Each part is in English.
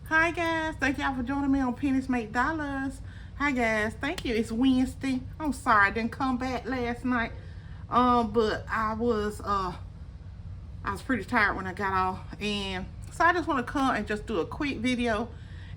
Hi guys, thank y'all for joining me on Pennies Make Dollars. Hi guys, thank you. It's Wednesday. I'm sorry I didn't come back last night. But I was pretty tired when I got off, and so I just want to come and just do a quick video,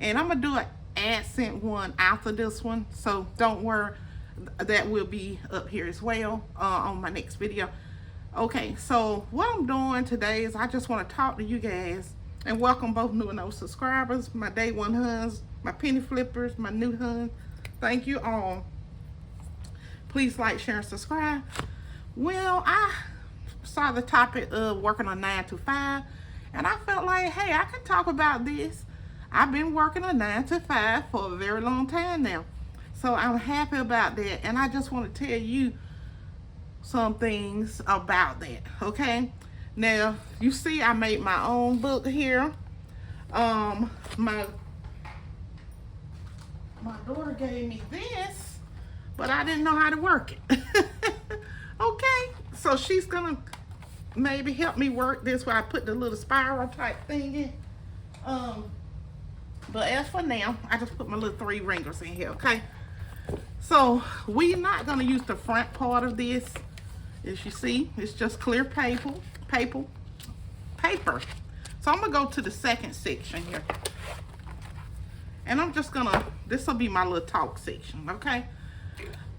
and I'm gonna do an accent one after this one. So don't worry, that will be up here as well on my next video. Okay, so what I'm doing today is I just want to talk to you guys and welcome both new and old subscribers, my day one huns, my penny flippers, my new huns. Thank you all. Please like, share, and subscribe. Well, I saw the topic of working a 9 to 5, and I felt like, hey, I can talk about this. I've been working a 9 to 5 for a very long time now, so I'm happy about that, and I just want to tell you some things about that. Okay, now you see I made my own book here. My daughter gave me this, but I didn't know how to work it. Okay, so she's gonna maybe help me work this where I put the little spiral type thing in. But as for now, I just put my little 3 ringers in here. Okay, so we're not gonna use the front part of this. As you see, it's just clear paper. So I'm gonna go to the second section here, and I'm just gonna, this will be my little talk section.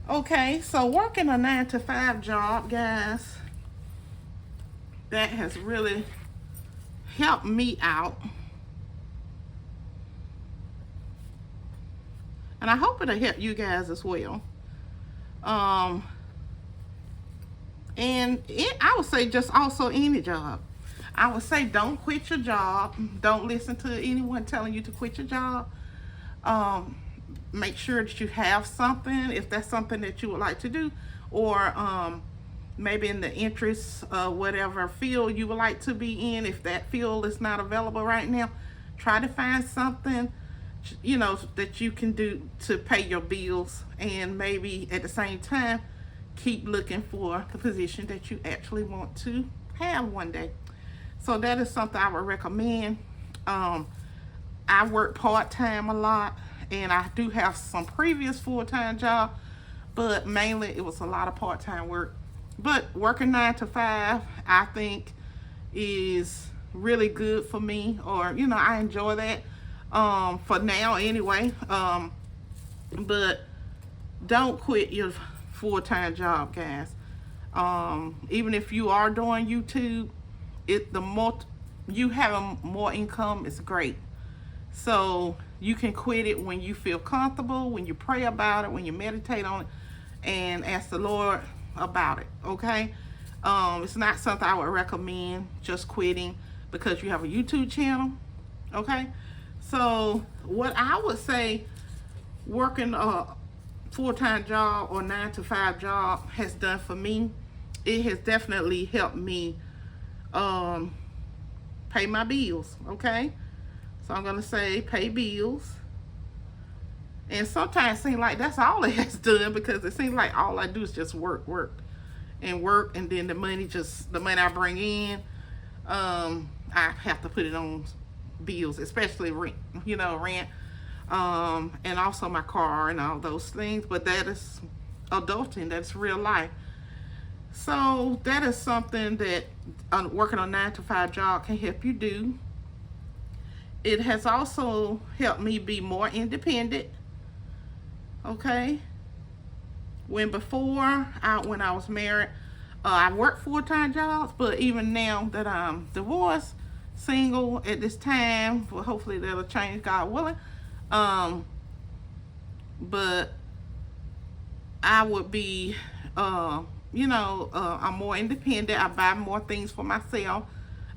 Okay, so working a 9 to 5 job, guys, that has really helped me out, and I hope it'll help you guys as well. And I would say just also any job. I would say don't quit your job. Don't listen to anyone telling you to quit your job. Make sure that you have something, if that's something that you would like to do, or maybe in the interest of whatever field you would like to be in. If that field is not available right now, try to find something, you know, that you can do to pay your bills, and maybe at the same time keep looking for the position that you actually want to have one day. So that is something I would recommend. I work part-time a lot, and I do have some previous full-time job, but mainly it was a lot of part-time work. But working 9 to 5, I think, is really good for me, or, you know, I enjoy that for now anyway. But don't quit your full-time job, guys. Even if you are doing YouTube, you having more income is great. So you can quit it when you feel comfortable, when you pray about it, when you meditate on it, and ask the Lord about it. Okay, it's not something I would recommend just quitting because you have a YouTube channel. Okay, so what I would say, working full-time job or 9 to 5 job has done for me, it has definitely helped me pay my bills. Okay, so I'm gonna say pay bills, and sometimes it seems like that's all it has done, because it seems like all I do is just work, and then the money I bring in, I have to put it on bills, especially rent, and also my car and all those things. But that is adulting, that's real life. So that is something that working a 9 to 5 job can help you do. It has also helped me be more independent. Okay, when I was married, I worked full-time jobs, but even now that I'm divorced, single at this time, well, hopefully that'll change, God willing. But I would be, I'm more independent. I buy more things for myself.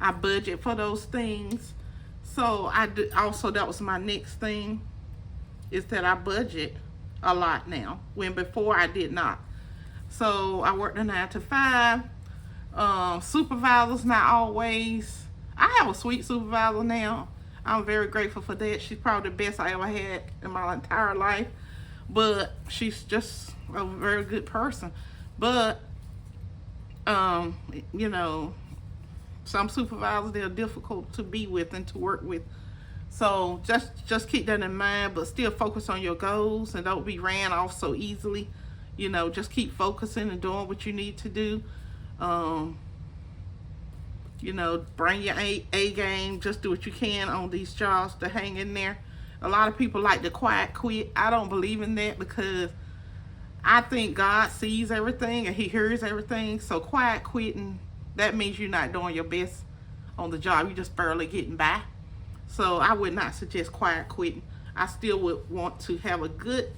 I budget for those things. So I do, also, that was my next thing, is that I budget a lot now, when before I did not. So I worked a 9 to 5. Supervisors, not always. I have a sweet supervisor now. I'm very grateful for that. She's probably the best I ever had in my entire life. But she's just a very good person. But, some supervisors, they're difficult to be with and to work with. So just keep that in mind, but still focus on your goals and don't be ran off so easily. Just keep focusing and doing what you need to do. Bring your A game. Just do what you can on these jobs to hang in there. A lot of people like to quiet quit. I don't believe in that, because I think God sees everything and He hears everything. So quiet quitting, that means you're not doing your best on the job. You're just barely getting by. So I would not suggest quiet quitting. I still would want to have a good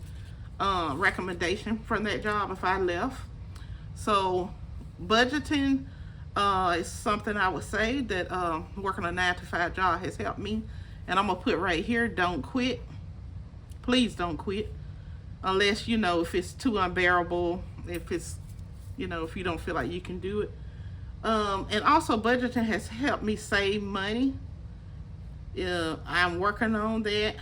recommendation from that job if I left. So budgeting is something I would say that working a 9-to-5 job has helped me. And I'm going to put right here, don't quit. Please don't quit. Unless, if it's too unbearable, if it's, if you don't feel like you can do it. And also budgeting has helped me save money. I'm working on that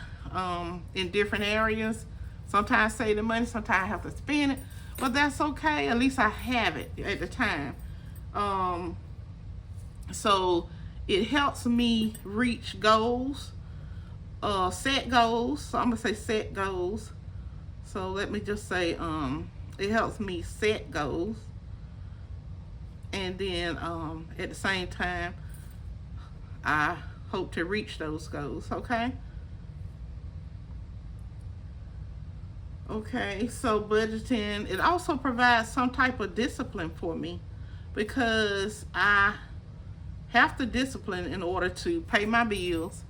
in different areas. Sometimes save the money, sometimes I have to spend it. But that's okay. At least I have it at the time. So it helps me reach goals, set goals. So I'm gonna say set goals. So let me just say, it helps me set goals. And then at the same time, I hope to reach those goals, okay? Okay, so budgeting, it also provides some type of discipline for me, because I have to discipline in order to pay my bills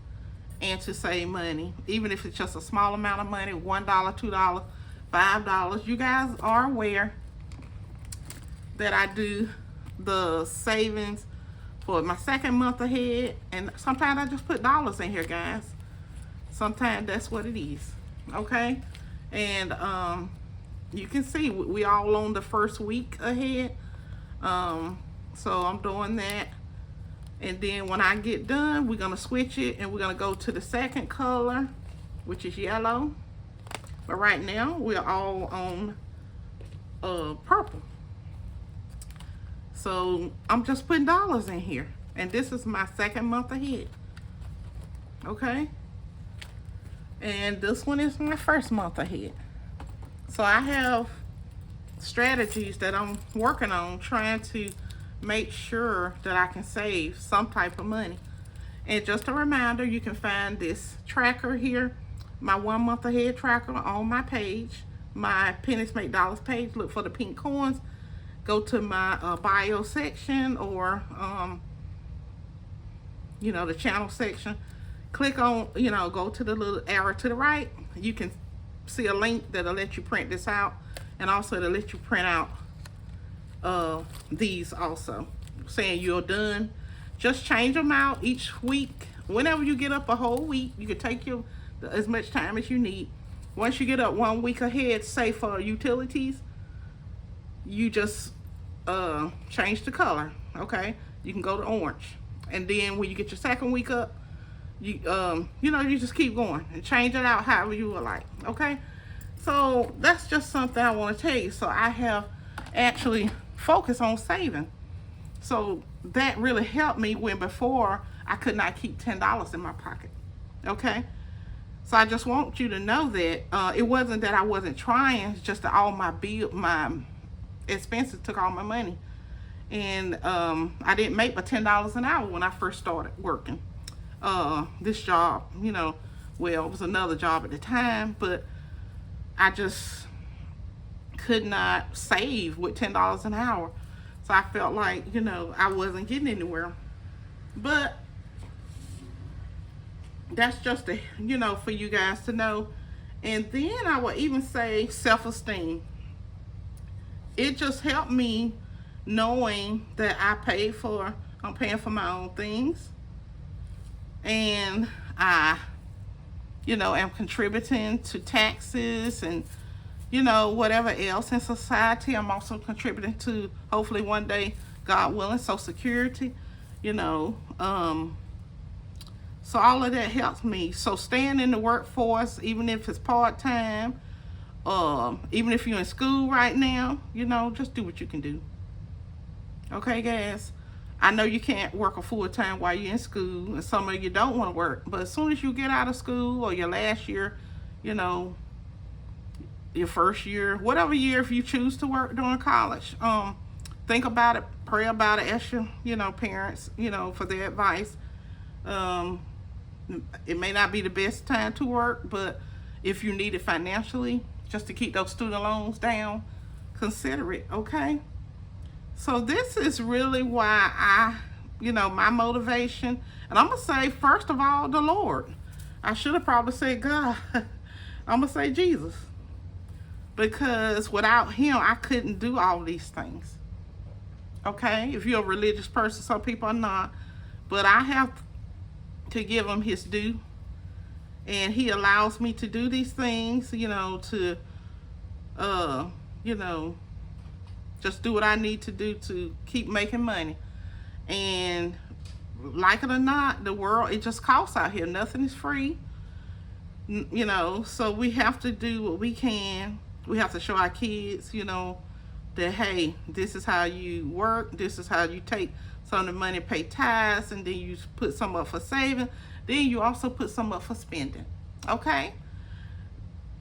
and to save money, even if it's just a small amount of money, $1, $2, $5. You guys are aware that I do the savings for my second month ahead, and sometimes I just put dollars in here, guys. Sometimes that's what it is, okay? And you can see we all on the first week ahead. So I'm doing that. And then when I get done, we're gonna switch it and we're gonna go to the second color, which is yellow. But right now we're all on purple. So I'm just putting dollars in here, and this is my second month ahead, okay? And this one is my first month ahead. So I have strategies that I'm working on, trying to make sure that I can save some type of money. And just a reminder, you can find this tracker here, my 1 month ahead tracker, on my page, my Pennies Make Dollars page. Look for the pink coins. Go to my bio section, or the channel section. Click on, go to the little arrow to the right. You can see a link that'll let you print this out, and also it'll let you print out these also, saying you're done. Just change them out each week. Whenever you get up a whole week, you can take as much time as you need. Once you get up 1 week ahead, say for utilities, you just change the color, okay? You can go to orange, and then when you get your second week up, you just keep going and change it out however you would like, okay? So that's just something I want to tell you. So I have actually focused on saving. So that really helped me, when before I could not keep $10 in my pocket, okay? So I just want you to know that it wasn't that I wasn't trying, it's just that all my expenses took all my money. And I didn't make but $10 an hour when I first started working this job. Well, it was another job at the time, but I just could not save with $10 an hour. So I felt like, I wasn't getting anywhere. But that's just for you guys to know. And then I would even say self-esteem. It just helped me knowing that I'm paying for my own things, and I am contributing to taxes and whatever else in society. I'm also contributing to, hopefully one day, God willing, Social Security, so all of that helps me. So staying in the workforce, even if it's part-time, even if you're in school right now, just do what you can do. Okay, guys. I know you can't work a full time while you're in school, and some of you don't want to work. But as soon as you get out of school or your last year, you know, your first year, whatever year, if you choose to work during college, think about it, pray about it, ask your, parents, for their advice. It may not be the best time to work, but if you need it financially, just to keep those student loans down, consider it, okay? So this is really why my motivation, and I'm going to say, first of all, the Lord. I should have probably said God. I'm going to say Jesus. Because without him, I couldn't do all these things. Okay? If you're a religious person, some people are not. But I have to give him his due. And he allows me to do these things, to, just do what I need to do to keep making money. And like it or not, the world, it just costs out here. Nothing is free. So we have to do what we can. We have to show our kids, that, hey, this is how you work. This is how you take some of the money, pay tithes, and then you put some up for saving. Then you also put some up for spending. Okay?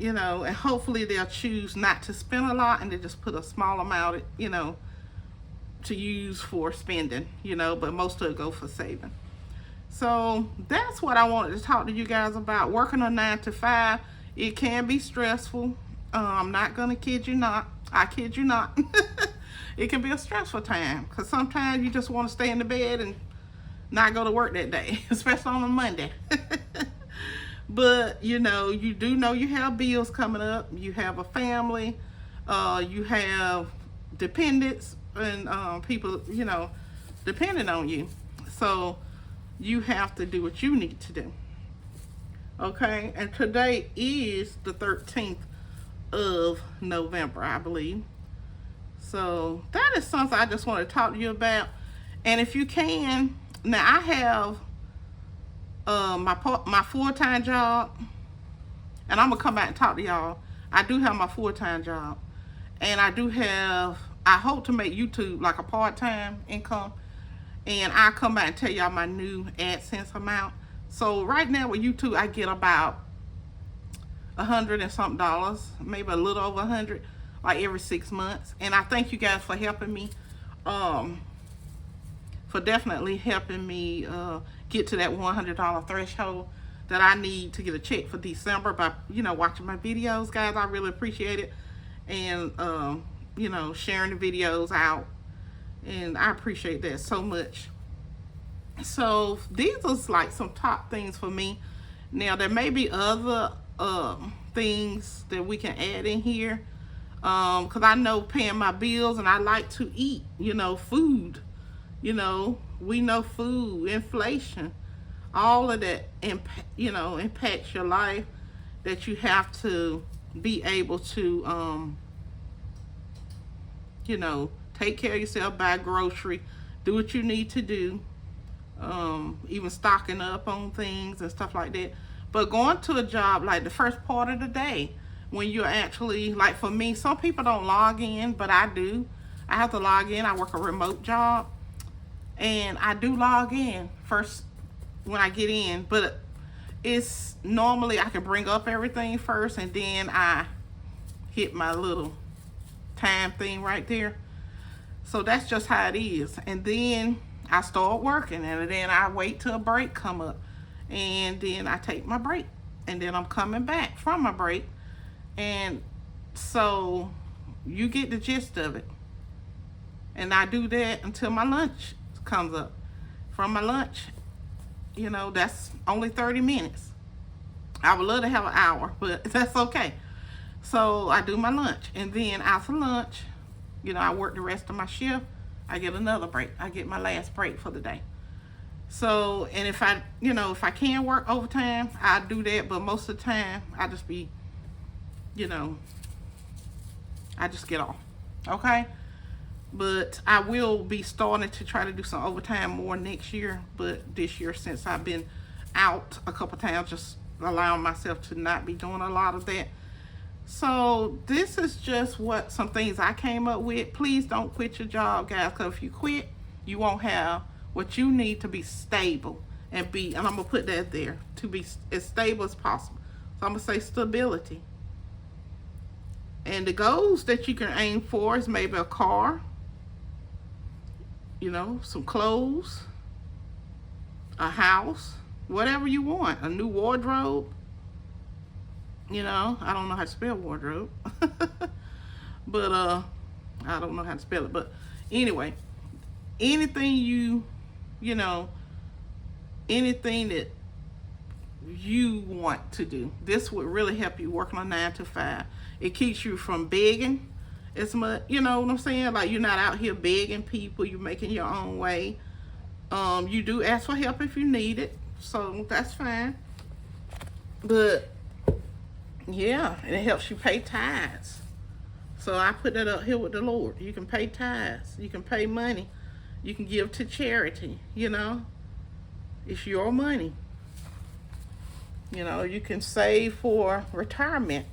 And hopefully they'll choose not to spend a lot and they just put a small amount, to use for spending, but most of it go for saving. So that's what I wanted to talk to you guys about. Working a 9 to 5, it can be stressful. I'm not gonna kid you not. I kid you not. It can be a stressful time because sometimes you just want to stay in the bed and not go to work that day, especially on a Monday. But you do know you have bills coming up. You have a family. You have dependents and people, depending on you. So you have to do what you need to do. Okay, and today is the 13th of November, I believe. So that is something I just want to talk to you about. And if you can, now I have my full-time job, and I'm gonna come back and talk to y'all. I do have my full-time job, and I hope to make YouTube like a part-time income, and I'll come back and tell y'all my new AdSense amount. So right now with YouTube, I get about $100 and something, maybe a little over 100, like every 6 months. And I thank you guys for helping me, for definitely helping me get to that $100 threshold that I need to get a check for December by, watching my videos, guys. I really appreciate it. And, sharing the videos out. And I appreciate that so much. So these are like some top things for me. Now there may be other things that we can add in here, because I know paying my bills, and I like to eat, food. We know food, inflation, all of that impacts your life, that you have to be able to take care of yourself, buy grocery, do what you need to do, even stocking up on things and stuff like that. But going to a job, like the first part of the day, when you're actually, like for me, some people don't log in, but I do. I have to log in. I work a remote job, and I do log in first when I get in. But it's normally I can bring up everything first, and then I hit my little time thing right there. So that's just how it is. And then I start working, and then I wait till a break come up. And then I take my break, and then I'm coming back from my break. And so you get the gist of it. And I do that until my lunch comes up. From my lunch, that's only 30 minutes. I would love to have an hour, but that's okay. So I do my lunch, and then after lunch, I work the rest of my shift. I get another break. I get my last break for the day. So, and if I can work overtime, I do that. But most of the time, I just be, I just get off. Okay? But I will be starting to try to do some overtime more next year. But this year, since I've been out a couple times, just allowing myself to not be doing a lot of that. So this is just some things I came up with. Please don't quit your job, guys, because if you quit, You won't have what you need to be stable and I'm going to put that there, to be as stable as possible. So I'm going to say stability. And the goals that you can aim for is maybe a car, some clothes, a house, whatever you want, a new wardrobe. I don't know how to spell wardrobe, but I don't know how to spell it. But anyway, anything anything that you want to do, this would really help you working a 9 to 5. It keeps you from begging as much, you know what I'm saying? Like, you're not out here begging people, you're making your own way. You do ask for help if you need it, so that's fine. But yeah, and it helps you pay tithes. So I put that up here with the Lord. You can pay tithes, you can pay money, you can give to charity, It's your money. You can save for retirement,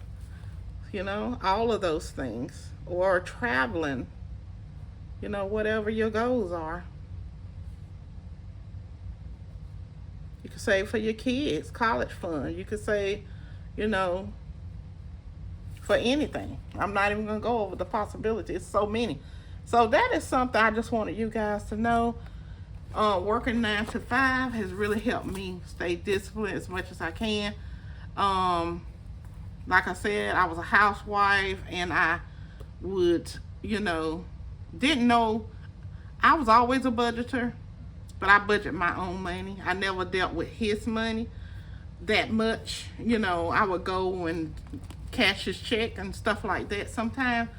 all of those things. Or traveling, whatever your goals are. You can save for your kids, college fund. You can save, for anything. I'm not even going to go over the possibilities. So many. So that is something I just wanted you guys to know. Working 9 to 5 has really helped me stay disciplined as much as I can. Like I said, I was a housewife, and I would, didn't know. I was always a budgeter, but I budget my own money. I never dealt with his money that much. I would go and cash his check and stuff like that sometimes.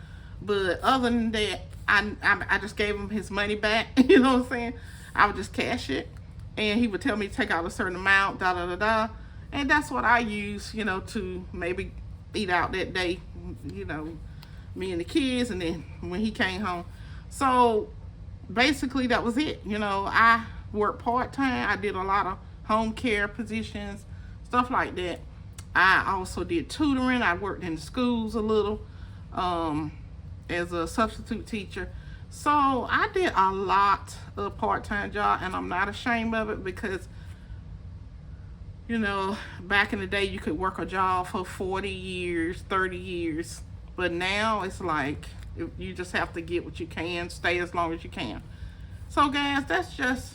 But other than that, I just gave him his money back. You know what I'm saying? I would just cash it, and he would tell me to take out a certain amount, and that's what I use, to maybe eat out that day, me and the kids, and then when he came home. So basically that was it. I worked part-time. I did a lot of home care positions, stuff like that. I also did tutoring. I worked in schools a little as a substitute teacher. So I did a lot of part-time job, and I'm not ashamed of it, because back in the day you could work a job for 40 years, 30 years, but now it's like you just have to get what you can, stay as long as you can. So guys, that's just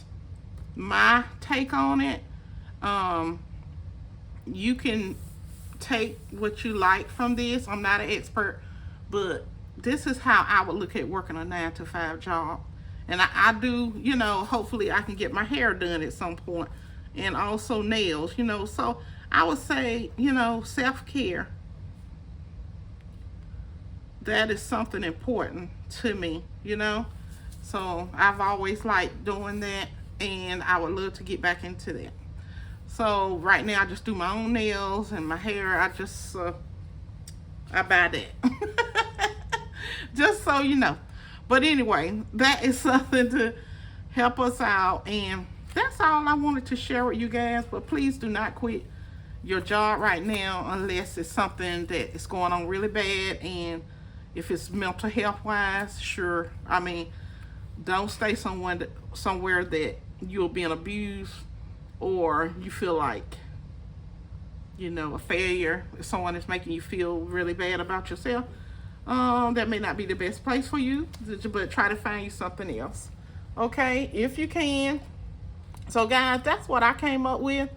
my take on it. You can take what you like from this. I'm not an expert, but this is how I would look at working a 9 to 5 job. And I do, hopefully I can get my hair done at some point, and also nails, so I would say, self-care, that is something important to me, so I've always liked doing that, and I would love to get back into that. So right now I just do my own nails and my hair. I buy that. Just so you know. But anyway, that is something to help us out, and that's all I wanted to share with you guys. But please do not quit your job right now unless it's something that is going on really bad, and if it's mental health wise, sure. I mean, don't stay somewhere that you're being abused, or you feel like, a failure. If someone is making you feel really bad about yourself, that may not be the best place for you, but try to find you something else, okay, if you can. So guys, that's what I came up with.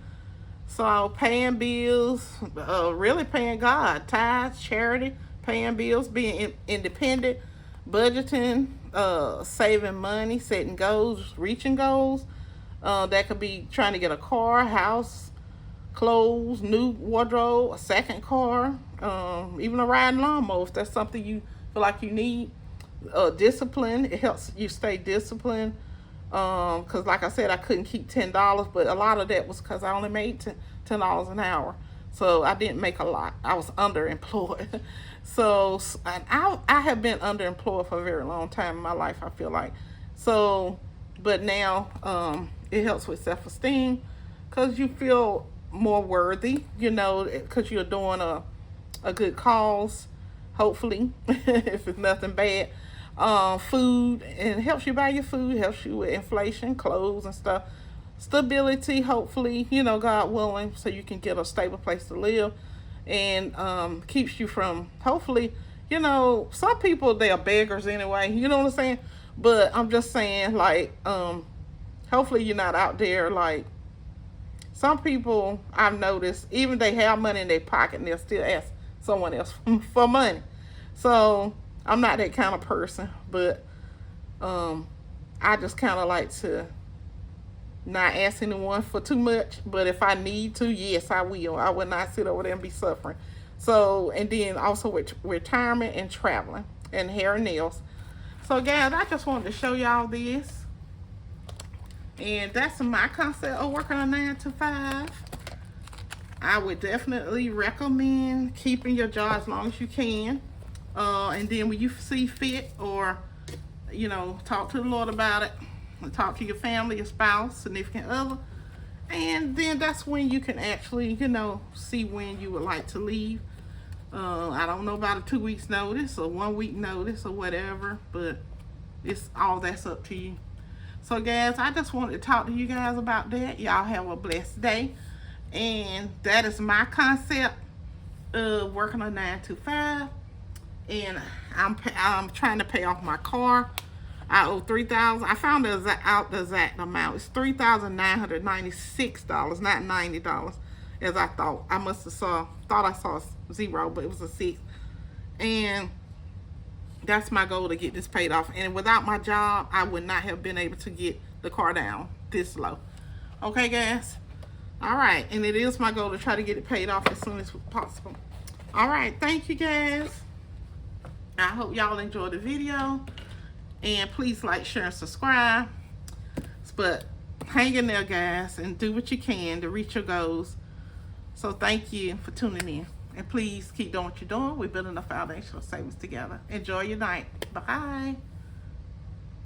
So paying bills, really paying God, tithes, charity, paying bills, being independent, budgeting, saving money, setting goals, reaching goals. That could be trying to get a car, house, clothes, new wardrobe, a second car, even a riding lawnmower if that's something you feel like you need. Discipline, it helps you stay disciplined. Because like I said, I couldn't keep $10, but a lot of that was because I only made $10 an hour. So I didn't make a lot. I was underemployed. So I have been underemployed for a very long time in my life, I feel like. So, but now it helps with self-esteem, because you feel more worthy, because you're doing a good cause, hopefully, if it's nothing bad. food, and helps you buy your food, helps you with inflation, clothes and stuff. Stability, hopefully, God willing, so you can get a stable place to live, and keeps you from, hopefully, some people, they are beggars anyway, you know what I'm saying? But I'm just saying, like, hopefully you're not out there, like, some people I've noticed, even they have money in their pocket and they'll still ask someone else for money. So I'm not that kind of person, but I just kind of like to not ask anyone for too much, but if I need to, yes, I will. I will not sit over there and be suffering. So, and then also with retirement and traveling and hair and nails. So guys, I just wanted to show y'all this. And that's my concept of working a 9 to 5. I would definitely recommend keeping your job as long as you can. And then when you see fit, or, talk to the Lord about it, and talk to your family, your spouse, significant other. And then that's when you can actually, see when you would like to leave. I don't know about a 2 weeks notice or 1 week notice or whatever, but it's all that's up to you. So guys, I just wanted to talk to you guys about that. Y'all have a blessed day. And that is my concept of working a 9 to 5. And I'm trying to pay off my car. I owe $3,000. I found out the exact amount. It's $3,996, not $90, as I thought. I must have thought I saw 0, but it was a 6. And that's my goal, to get this paid off. And without my job, I would not have been able to get the car down this low. Okay, guys? All right. And it is my goal to try to get it paid off as soon as possible. All right. Thank you, guys. I hope y'all enjoyed the video. And please like, share, and subscribe. But hang in there, guys, and do what you can to reach your goals. So thank you for tuning in. And please keep doing what you're doing. We're building a foundation of savings together. Enjoy your night. Bye.